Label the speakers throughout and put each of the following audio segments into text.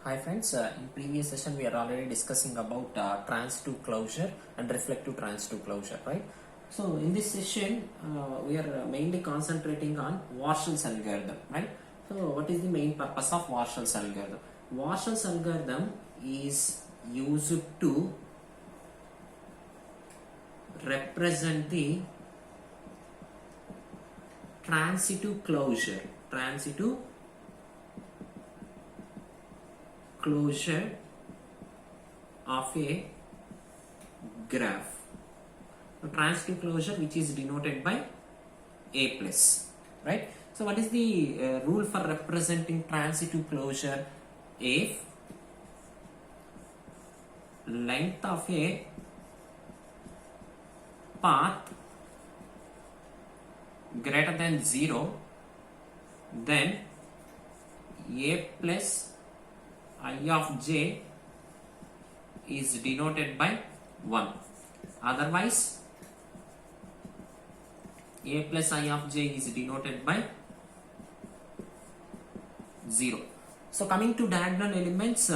Speaker 1: Hi friends, in previous session we are already discussing about transitive closure and reflective transitive closure, right? So in this session we are mainly concentrating on Warshall's algorithm, right? So what is the main purpose of Warshall's algorithm? Warshall's algorithm is used to represent the transitive closure of a graph. So transitive closure which is denoted by A plus, right? So what is the rule for representing transitive closure? If length of a path greater than 0, then A plus I of j is denoted by 1. Otherwise, A plus I of j is denoted by 0. So coming to diagonal elements,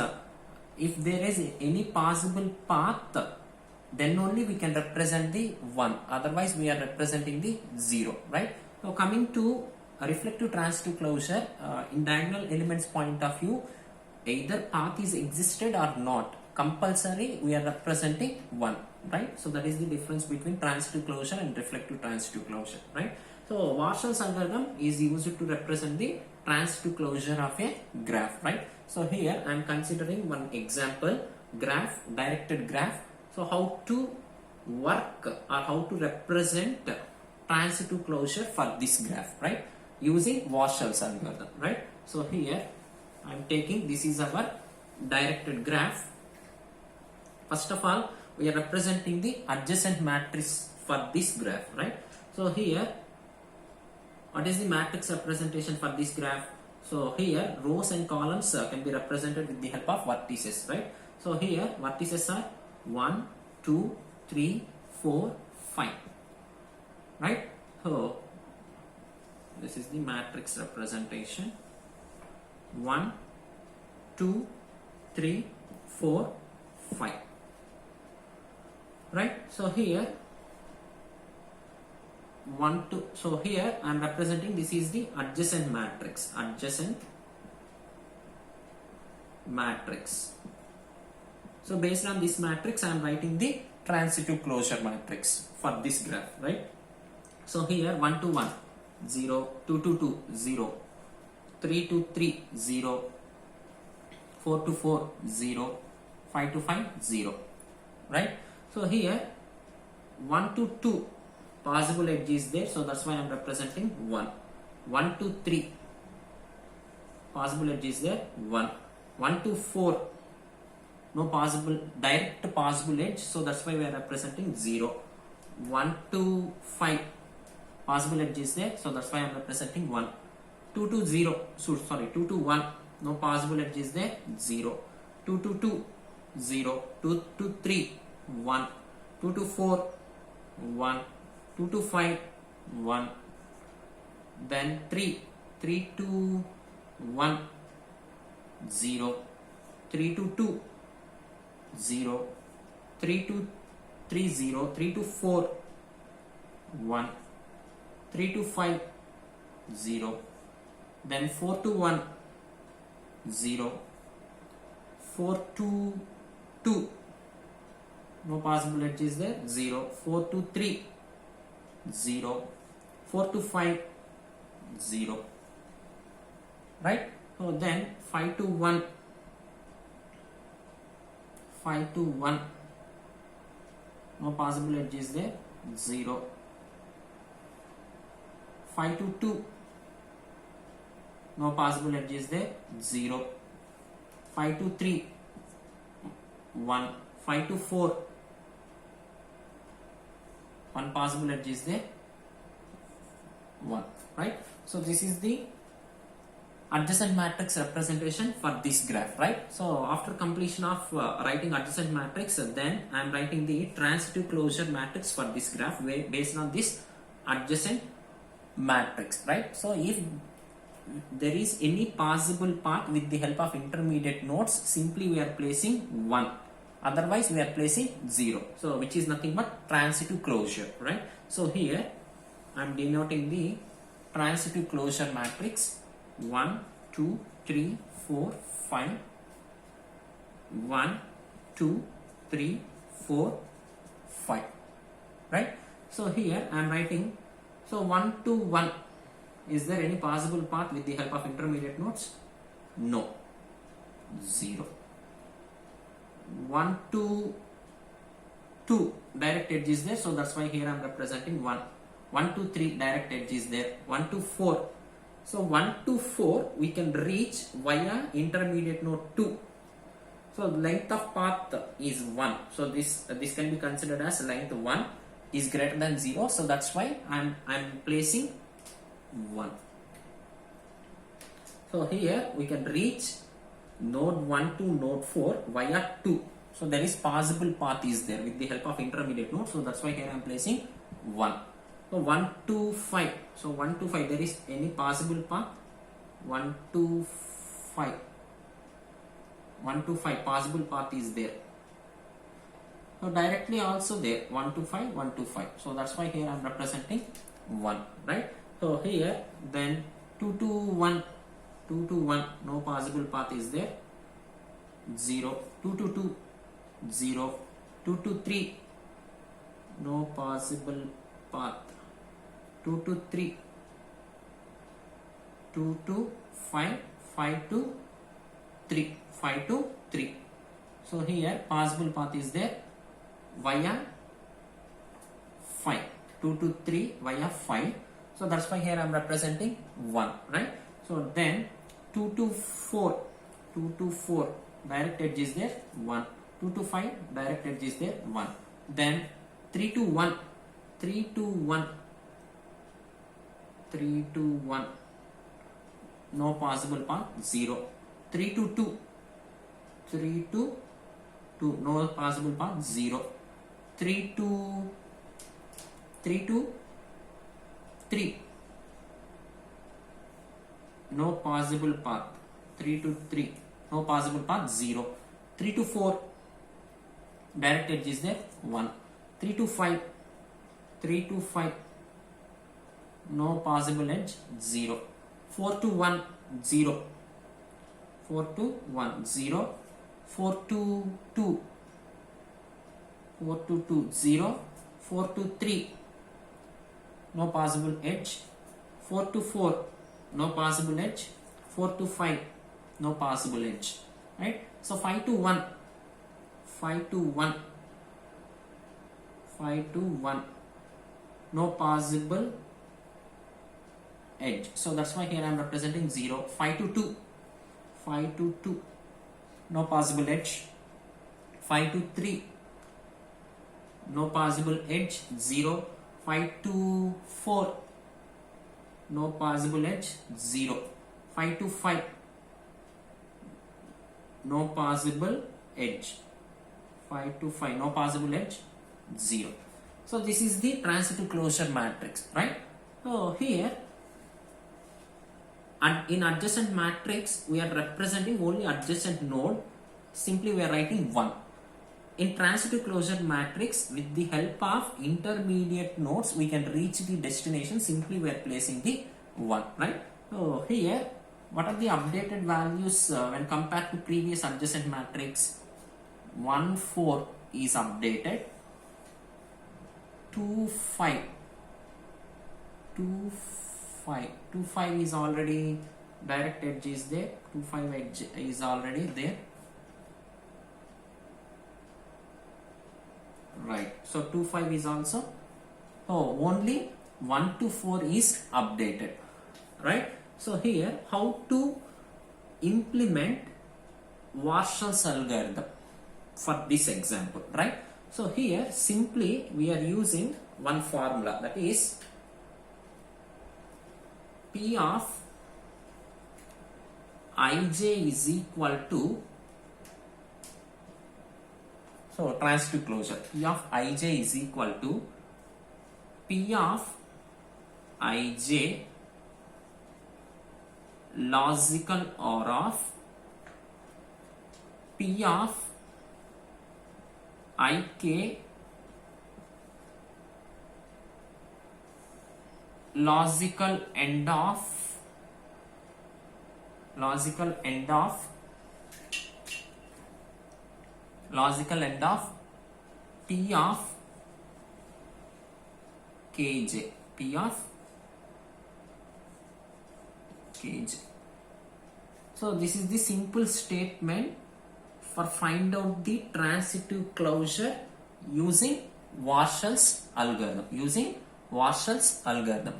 Speaker 1: if there is any possible path, then only we can represent the 1. Otherwise, we are representing the 0, right? So coming to reflective transitive closure, in diagonal elements point of view, either path is existed or not. Compulsory, we are representing 1, right? So that is the difference between transitive closure and reflective transitive closure, right? So Warshall's algorithm is used to represent the transitive closure of a graph, right? So here I am considering one example graph, directed graph. So how to work or how to represent transitive closure for this graph, right? Using Warshall's algorithm, right? So here I am taking, this is our directed graph. First of all, we are representing the adjacent matrix for this graph, right? So here, what is the matrix representation for this graph? So here, rows and columns can be represented with the help of vertices, right? So here, vertices are 1, 2, 3, 4, 5, right? So this is the matrix representation. 1, 2, 3, 4, 5, right? So here 1, 2, so here I am representing, this is the adjacent matrix, so based on this matrix I am writing the transitive closure matrix for this graph, right? So here 1 to 1 0, 2 to 2 0, 3 to 3 0, 4 to 4 0, 5 to 5 0, right? So here 1 to 2 possible edge is there, so that's why I am representing 1. 1 to 3 possible edge is there, 1. 1 to 4 no possible direct possible edge, so that's why we are representing 0. 1 to 5 possible edge is there, so that's why I am representing 1. 2 to 0, so sorry, 2 to 1 no possible edge is there, 0. 2 to 2 0, 2 to 3 1, 2 to 4 1, 2 to 5 1, then 3 to 1 0, 3 to 2 0, 3 to 3 0, 3 to 4 1, 3 to 5 0, then 4 to 1 0, 4 to 2 no possible edge is there, 0, 4 to 3 0, 4 to 5 0, right? So then 5 to 1 no possible edge is there, 0, 5 to 2 no possible edge is there, 0, 5 to 3 1, 5 to 4 one possible edge is there, 1, right? So this is the adjacent matrix representation for this graph, right? So after completion of writing adjacent matrix, then I am writing the transitive closure matrix for this graph based on this adjacent matrix, right? So if there is any possible path with the help of intermediate nodes, simply we are placing 1, otherwise we are placing 0, so which is nothing but transitive closure, right? So here I am denoting the transitive closure matrix 1 2 3 4 5 1 2 3 4 5, right? So here I am writing, so 1 to 1, is there any possible path with the help of intermediate nodes? No, 0. 1 to 2 direct edge is there, so that's why here I am representing 1. 1 to 3 direct edge is there. 1 to 4, so 1 to 4 we can reach via intermediate node 2. So length of path is 1, so this can be considered as length 1 is greater than 0, so that's why I'm placing 1. So here we can reach node 1 to node 4 via 2, so there is possible path is there with the help of intermediate node, so that's why here I am placing 1. So 1 to 5, so 1 to 5 there is any possible path? 1 to 5, 1 to 5 possible path is there, so directly also there 1 to 5 1 to 5, so that's why here I am representing 1, right? So here then 2 to 1, 2 to 1 no possible path is there, 0. 2 to 2, 0. 2 to 3 no possible path, 2 to 3, 2 to 5, 5 to 3, 5 to 3, so here possible path is there via 5, 2 to 3 via 5, so that's why here I am representing 1, right? So then 2 to 4, 2 to 4 direct edge is there 1, 2 to 5 direct edge is there 1, then 3 to 1, 3 to 1, 3 to 1 no possible path, 0. 3 to 2, 3 to 2 no possible path, 0. 3 to 3 no possible path, 3 to 3 no possible path, 0. 3 to 4 direct edge is there 1. 3 to 5, 3 to 5 no possible edge, 0. 4 to 1, 0. 4 to 1, 0. 4 to 2, 4 to 2, 0. 4 to 3 no possible edge. 4 to 4 no possible edge. 4 to 5 no possible edge, right? So 5 to 1, 5 to 1, 5 to 1 no possible edge, so that's why here I am representing 0. 5 to 2, 5 to 2 no possible edge. 5 to 3 no possible edge, 0. 5 to 4 no possible edge, 0. 5 to 5 no possible edge. 5 to 5 no possible edge, 0. So this is the transitive closure matrix, right? So here and in adjacent matrix we are representing only adjacent node, simply we are writing 1. In transitive closure matrix, with the help of intermediate nodes we can reach the destination, simply we are placing the 1, right? So here what are the updated values when compared to previous adjacent matrix? 1 4 is updated, 2 5 is already direct edge is there, 2 5 edge is already there, right? So 2 5 is also, so only 1 to 4 is updated, right? So here how to implement Warshall's algorithm for this example, right? So here simply we are using one formula, that is P of ij is equal to, so transitive closure, P of ij is equal to P of ij logical OR of P of ik logical end of P of kj, P of kj. So this is the simple statement for find out the transitive closure using Warshall's algorithm.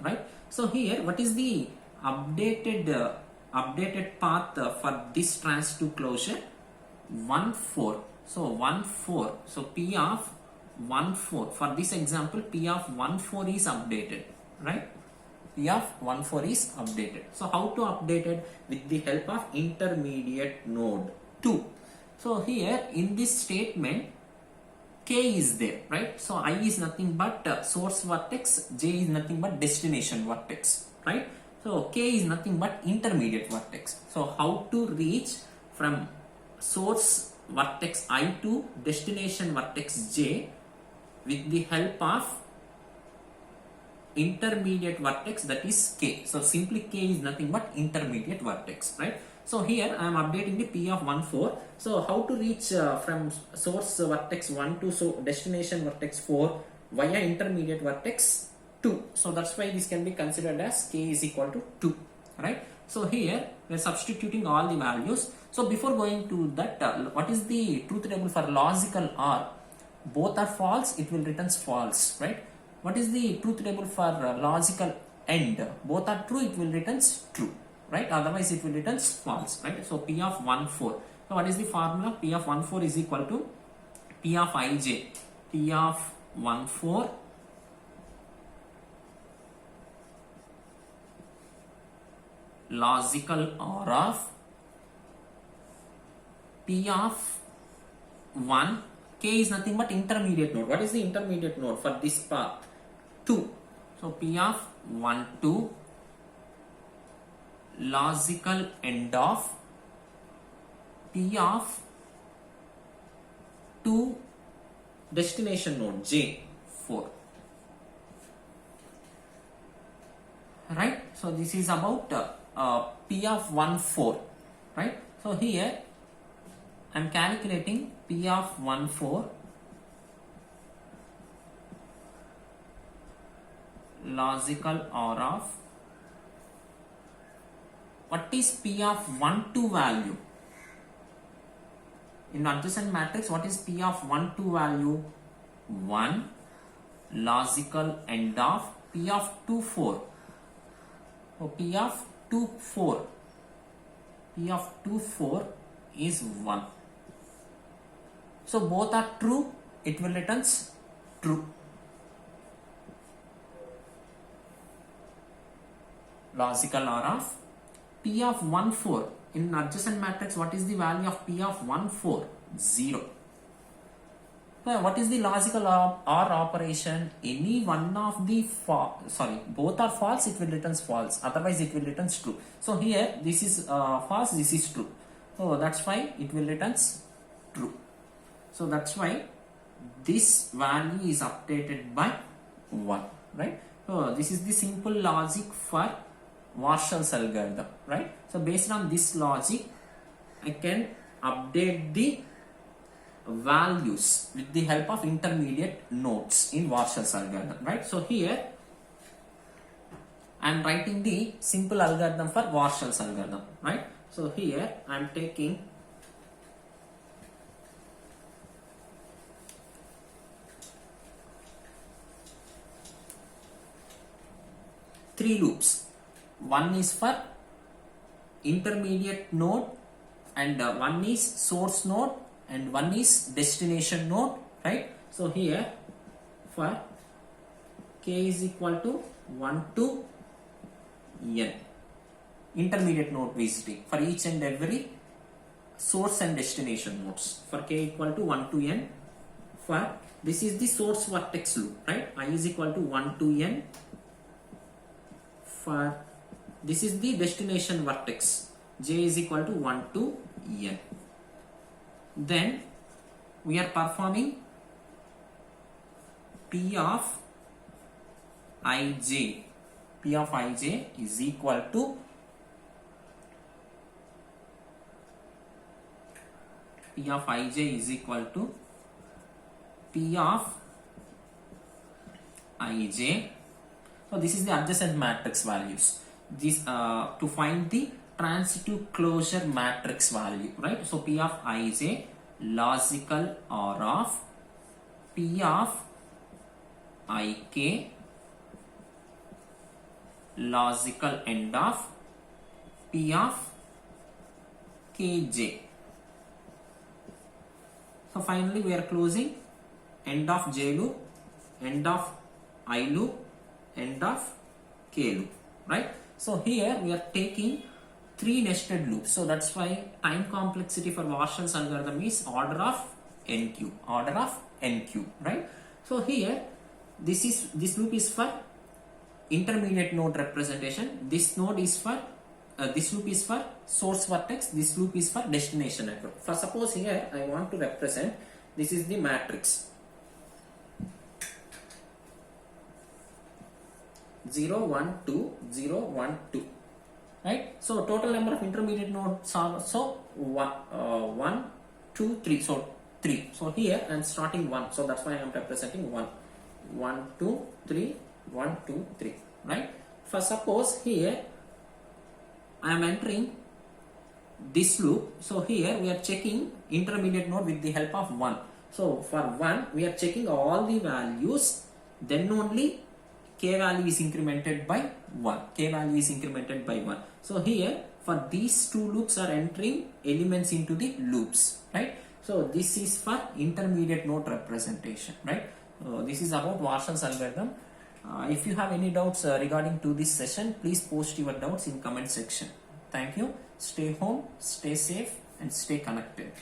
Speaker 1: Right? So here, what is the updated path for this transitive closure? 1 4. So 1 4. So P of 1 4. For this example, P of 1 4 is updated, right? P of 1 4 is updated. So how to update it? With the help of intermediate node 2. So here in this statement, k is there, right? So I is nothing but source vertex, j is nothing but destination vertex, right? So k is nothing but intermediate vertex. So how to reach from source vertex I to destination vertex j with the help of intermediate vertex, that is k. So simply k is nothing but intermediate vertex, right? So here I am updating the P of 1 4. So how to reach from source vertex 1 to destination vertex 4 via intermediate vertex 2. So that's why this can be considered as k is equal to 2, right? So here we are substituting all the values. So before going to that, what is the truth table for logical OR? Both are false, it will return false, right? What is the truth table for logical AND? Both are true, it will return true, right? Otherwise it will return false, right? So P of 1 4. So what is the formula? P of 1 4 is equal to P of ij. P of 1 4 logical OR of P of 1. K is nothing but intermediate node. What is the intermediate node for this path? 2. So P of 1 2 logical end of P of 2 destination node j 4. Right? So this is about P of 1 4. Right? So here I am calculating P of 1 4 logical OR of, what is P of 1 2 value? In adjacent matrix, what is P of 1 2 value? 1 logical end of P of 2 4. So P of 2 4. P of 2 4 is 1. So both are true, it will return true. Logical OR of P of 1 4. In adjacent matrix, what is the value of P of 1 4? 0. So what is the logical OR operation? Any one of the both are false, it will return false. Otherwise it will return true. So here this is false, this is true. So that's why it will return true. So that's why this value is updated by 1, right? So this is the simple logic for Warshall's algorithm, right? So based on this logic, I can update the values with the help of intermediate nodes in Warshall's algorithm, right? So here I am writing the simple algorithm for Warshall's algorithm, right? So here I am taking three loops. One is for intermediate node, and one is source node, and one is destination node, right? So here for k is equal to 1 to n, intermediate node visiting for each and every source and destination nodes. For k equal to 1 to n, for this is the source vertex loop, right? I is equal to 1 to n for this is the destination vertex. J is equal to 1 to n. Then we are performing P of ij. P of ij is equal to P of ij is equal to P of ij. So this is the adjacent matrix values. This to find the transitive closure matrix value, right? So P of ij logical OR of P of ik logical end of P of kj. So finally we are closing end of j loop, end of I loop, end of k loop, right? So here we are taking 3 nested loops. So that's why time complexity for Warshall's algorithm is order of n cube, right? So here this loop is for intermediate node representation. This node is for this loop is for source vertex. This loop is for destination network. For suppose here I want to represent, this is the matrix 0 1 2 0 1 2, right? So total number of intermediate nodes are so 1 2 3, so 3. So here I am starting 1, so that's why I am representing 1 1 2 3 1 2 3, right? For suppose here I am entering this loop, so here we are checking intermediate node with the help of 1. So for 1 we are checking all the values, then only k value is incremented by 1. K value is incremented by 1. So here for these two loops are entering elements into the loops, right? So this is for intermediate node representation, right? This is about Warshall's algorithm. If you have any doubts regarding to this session, please post your doubts in comment section. Thank you. Stay home, stay safe, and stay connected.